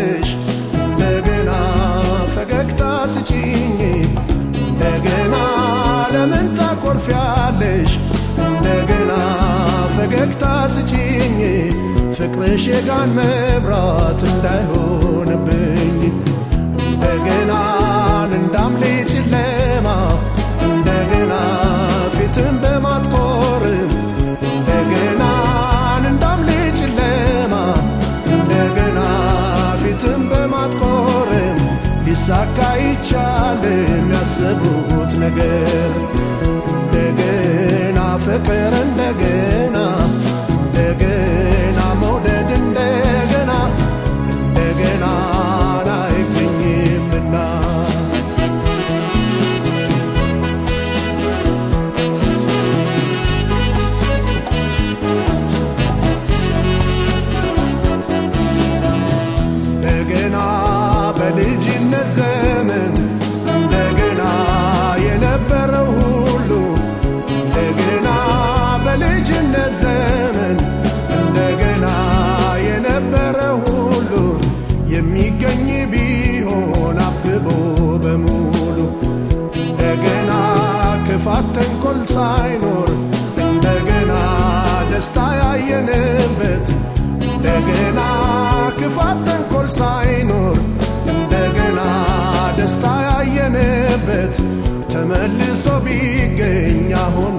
ትቆርፊያለሽ እንደገና ፈገግታ ስጪኝ እንደገና ለምን ትቆርፊያለሽ እንደገና ፈገግታ ስጪኝ ፍቅርሽ የጋን መብራት እንዳይሆንብኝ እንደገና እንዳምሌ ጨለማ እንደገና ፊትን በማጥቆር እንደገና እንዳምሌ ጨለማ እንደገና ፊትን በማጥቆር ሊሳካ ይቻልም ያሰቡት ነገር እንደገና ፍቅር እንደገና እንደገና መውደድ እንደገና እንደገና አይገኝምና እንደገና በልጅነት ዘመን እንደገና የነበረው ሁሉ እንደገና በልጅነት ዘመን እንደገና የነበረው ሁሉ የሚገኝ ቢሆን አብቦ በሙሉ እንደገና ክፋት ተንኮል ሳይኖር እንደገና ደስታ ያየንበት እንደገና ክፋት ተንኮል ሳይኖር እንደገና ደስታ ያየንበት ተመልሶ ቢገኝ አሁን